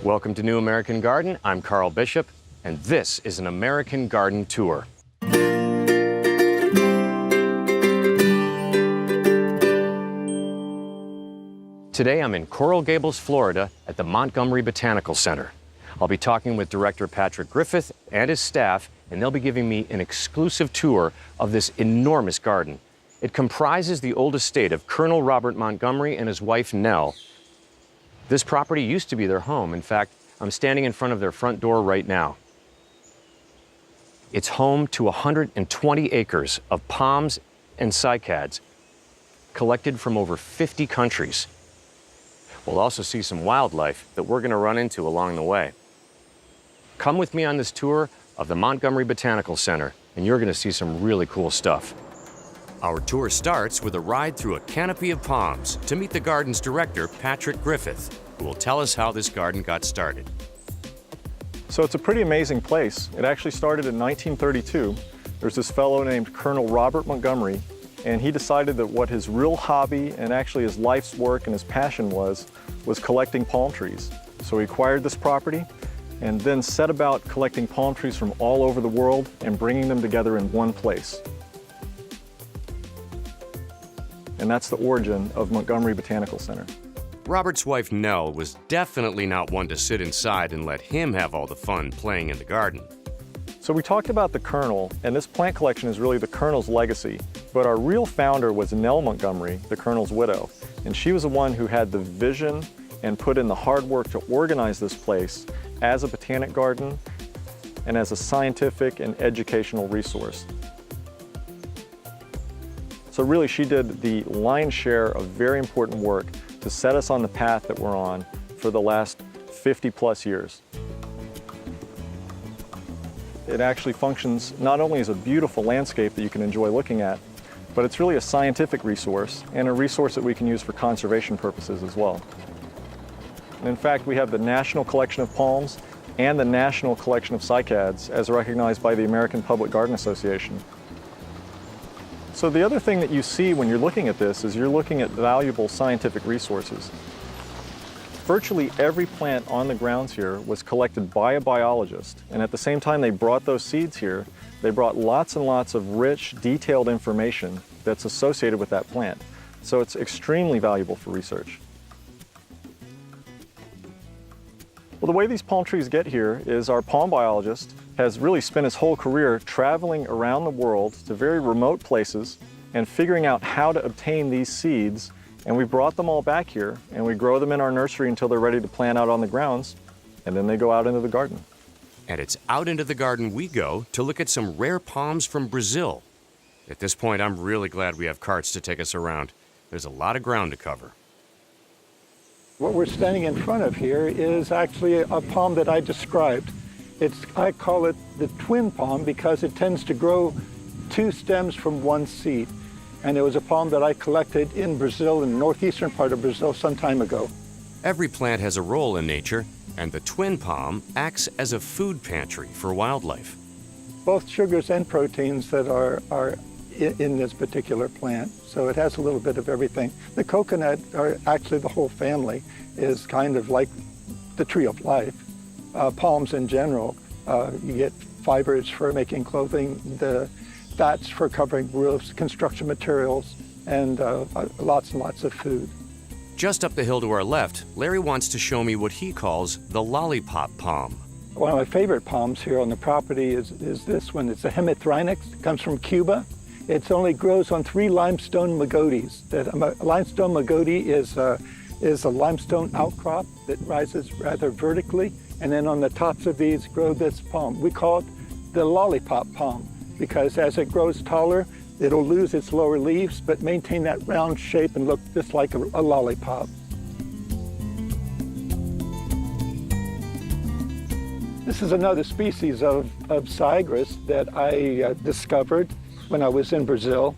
Welcome to New American Garden. I'm Carl Bishop, and this is an American Garden Tour. Today I'm in Coral Gables, Florida at the Montgomery Botanical Center. I'll be talking with Director Patrick Griffith and his staff, and they'll be giving me an exclusive tour of this enormous garden. It comprises the old estate of Colonel Robert Montgomery and his wife, Nell. This property used to be their home. In fact, I'm standing in front of their front door right now. It's home to 120 acres of palms and cycads, collected from over 50 countries. We'll also see some wildlife that we're going to run into along the way. Come with me on this tour of the Montgomery Botanical Center, and you're going to see some really cool stuff. Our tour starts with a ride through a canopy of palms to meet the garden's director, Patrick Griffith, who will tell us how this garden got started. So it's a pretty amazing place. It actually started in 1932. There's this fellow named Colonel Robert Montgomery, and he decided that what his real hobby and actually his life's work and his passion was collecting palm trees. So he acquired this property and then set about collecting palm trees from all over the world and bringing them together in one place. And that's the origin of Montgomery Botanical Center. Robert's wife, Nell, was definitely not one to sit inside and let him have all the fun playing in the garden. So we talked about the Colonel, and this plant collection is really the Colonel's legacy. But our real founder was Nell Montgomery, the Colonel's widow. And she was the one who had the vision and put in the hard work to organize this place as a botanic garden and as a scientific and educational resource. So really, she did the lion's share of very important work to set us on the path that we're on for the last 50+ years. It actually functions not only as a beautiful landscape that you can enjoy looking at, but it's really a scientific resource and a resource that we can use for conservation purposes as well. And in fact, we have the National Collection of Palms and the National Collection of Cycads as recognized by the American Public Garden Association. So the other thing that you see when you're looking at this is you're looking at valuable scientific resources. Virtually every plant on the grounds here was collected by a biologist, and at the same time they brought those seeds here, they brought lots and lots of rich, detailed information that's associated with that plant. So it's extremely valuable for research. Well, the way these palm trees get here is our palm biologist has really spent his whole career traveling around the world to very remote places and figuring out how to obtain these seeds. And we brought them all back here and we grow them in our nursery until they're ready to plant out on the grounds, and then they go out into the garden. And it's out into the garden we go to look at some rare palms from Brazil. At this point, I'm really glad we have carts to take us around. There's a lot of ground to cover. What we're standing in front of here is actually a palm that I described. I call it the twin palm because it tends to grow two stems from one seed. And it was a palm that I collected in Brazil, in the northeastern part of Brazil, some time ago. Every plant has a role in nature, and the twin palm acts as a food pantry for wildlife. Both sugars and proteins that are in this particular plant, so it has a little bit of everything. The coconut, or actually the whole family, is kind of like the tree of life. Palms in general, you get fibers for making clothing, the fats for covering roofs, construction materials, and lots and lots of food. Just up the hill to our left, Larry wants to show me what he calls the lollipop palm. One of my favorite palms here on the property is this one. It's a Hemithrynax. It comes from Cuba. It only grows on 3 limestone magotes. A limestone magote is a limestone outcrop that rises rather vertically, and then on the tops of these grow this palm. We call it the lollipop palm because as it grows taller, it'll lose its lower leaves but maintain that round shape and look just like a lollipop. This is another species of cygrus that I discovered when I was in Brazil.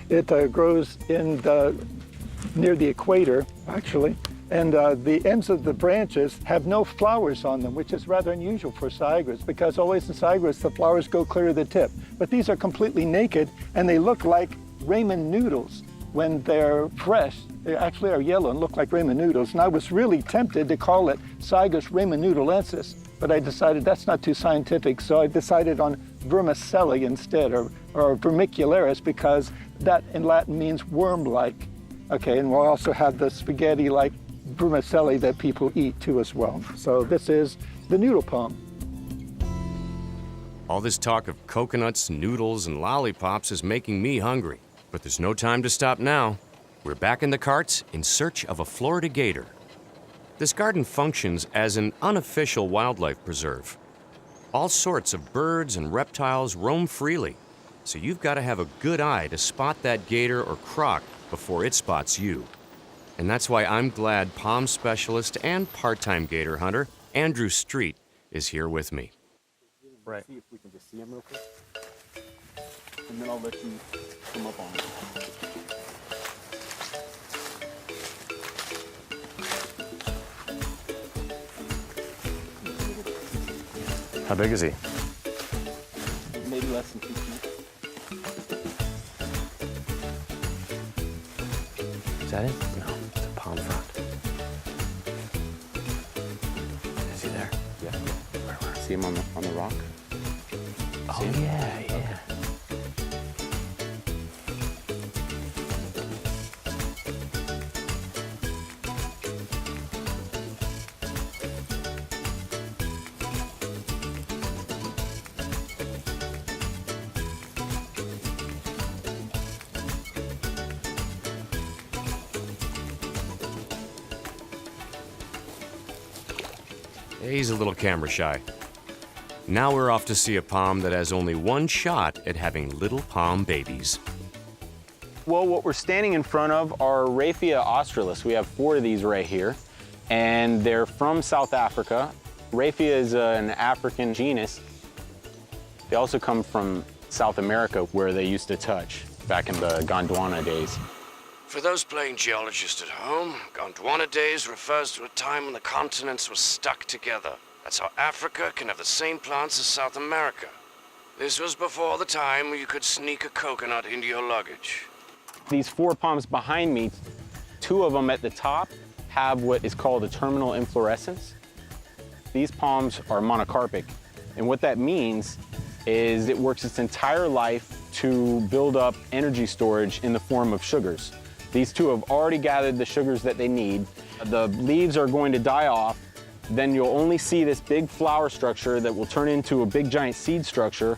It grows near the equator, actually, and the ends of the branches have no flowers on them, which is rather unusual for cygrus, because always in cygrus the flowers go clear to the tip. But these are completely naked, and they look like ramen noodles. when they're fresh, they actually are yellow and look like ramen noodles. And I was really tempted to call it Cygus ramenudolensis, but I decided that's not too scientific, so I decided on vermicelli instead, or vermicularis, because that in Latin means worm-like. Okay, and we'll also have the spaghetti-like vermicelli that people eat too as well. So this is the noodle palm. All this talk of coconuts, noodles, and lollipops is making me hungry. But there's no time to stop now. We're back in the carts in search of a Florida gator. This garden functions as an unofficial wildlife preserve. All sorts of birds and reptiles roam freely, so you've got to have a good eye to spot that gator or croc before it spots you. And that's why I'm glad palm specialist and part-time gator hunter Andrew Street is here with me. Right. See if we can just see him real quick. And then I'll let you come up on him. How big is he? Maybe less than 2 feet. Is that it? No, it's a palm frond. Is he there? Yeah. Where? See him on the rock? Oh, yeah. He's a little camera shy. Now we're off to see a palm that has only one shot at having little palm babies. Well, what we're standing in front of are Raphia australis. We have 4 of these right here, and they're from South Africa. Raphia is an African genus. They also come from South America, where they used to touch back in the Gondwana days. For those playing geologists at home, Gondwana days refers to a time when the continents were stuck together. That's how Africa can have the same plants as South America. This was before the time where you could sneak a coconut into your luggage. These 4 palms behind me, 2 of them at the top have what is called a terminal inflorescence. These palms are monocarpic, and what that means is it works its entire life to build up energy storage in the form of sugars. These 2 have already gathered the sugars that they need. The leaves are going to die off. Then you'll only see this big flower structure that will turn into a big giant seed structure.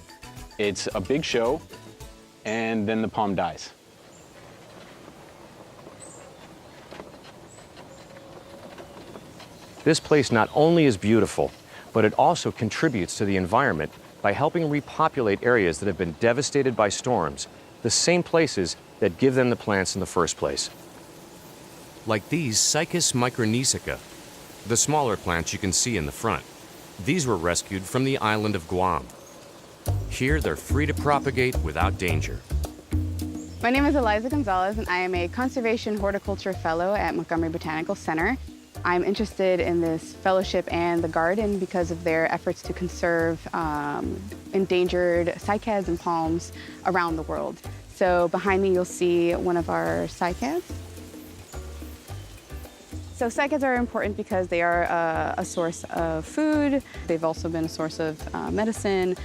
It's a big show, and then the palm dies. This place not only is beautiful, but it also contributes to the environment by helping repopulate areas that have been devastated by storms, the same places that give them the plants in the first place. Like these Cycas micronesica, the smaller plants you can see in the front. These were rescued from the island of Guam. Here, they're free to propagate without danger. My name is Eliza Gonzalez, and I am a Conservation Horticulture Fellow at Montgomery Botanical Center. I'm interested in this fellowship and the garden because of their efforts to conserve endangered cycads and palms around the world. So behind me, you'll see one of our cycads. So cycads are important because they are a source of food. They've also been a source of medicine.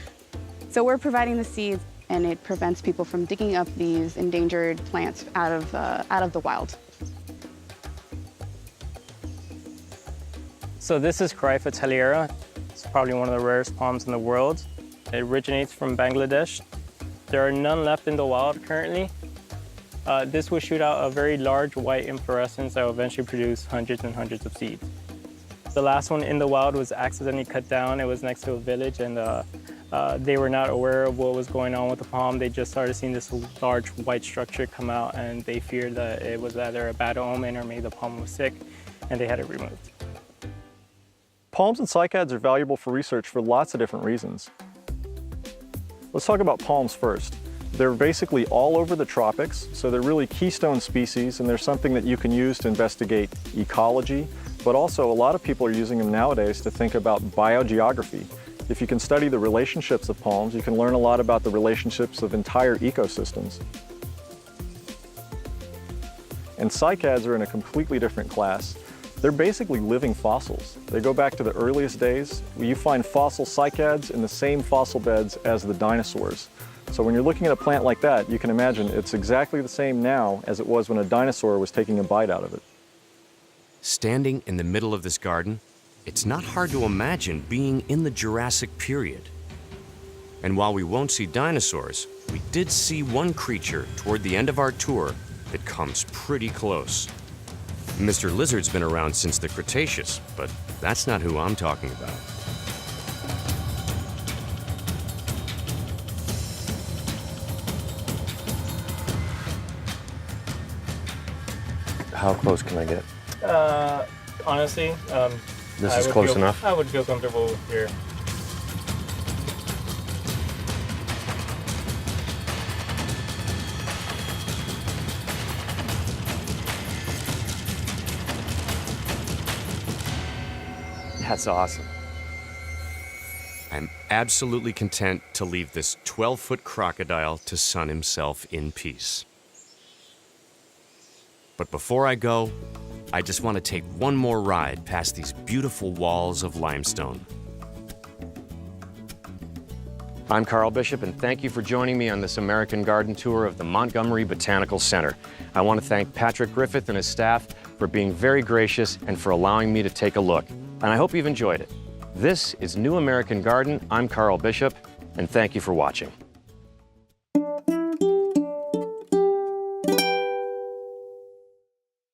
So we're providing the seeds, and it prevents people from digging up these endangered plants out of the wild. So this is Corypha taliera. It's probably one of the rarest palms in the world. It originates from Bangladesh. There are none left in the wild currently. This will shoot out a very large white inflorescence that will eventually produce hundreds and hundreds of seeds. The last one in the wild was accidentally cut down. It was next to a village, and they were not aware of what was going on with the palm. They just started seeing this large white structure come out, and they feared that it was either a bad omen or maybe the palm was sick, and they had it removed. Palms and cycads are valuable for research for lots of different reasons. Let's talk about palms first. They're basically all over the tropics, so they're really keystone species, and they're something that you can use to investigate ecology, but also a lot of people are using them nowadays to think about biogeography. If you can study the relationships of palms, you can learn a lot about the relationships of entire ecosystems. And cycads are in a completely different class. They're basically living fossils. They go back to the earliest days. You find fossil cycads in the same fossil beds as the dinosaurs. So when you're looking at a plant like that, you can imagine it's exactly the same now as it was when a dinosaur was taking a bite out of it. Standing in the middle of this garden, it's not hard to imagine being in the Jurassic period. And while we won't see dinosaurs, we did see one creature toward the end of our tour that comes pretty close. Mr. Lizard's been around since the Cretaceous, but that's not who I'm talking about. How close can I get? Honestly, This is close enough? I would feel comfortable here. That's awesome. I'm absolutely content to leave this 12-foot crocodile to sun himself in peace. But before I go, I just want to take one more ride past these beautiful walls of limestone. I'm Carl Bishop, and thank you for joining me on this American Garden tour of the Montgomery Botanical Center. I want to thank Patrick Griffith and his staff for being very gracious and for allowing me to take a look. And I hope you've enjoyed it. This is New American Garden. I'm Carl Bishop, and thank you for watching.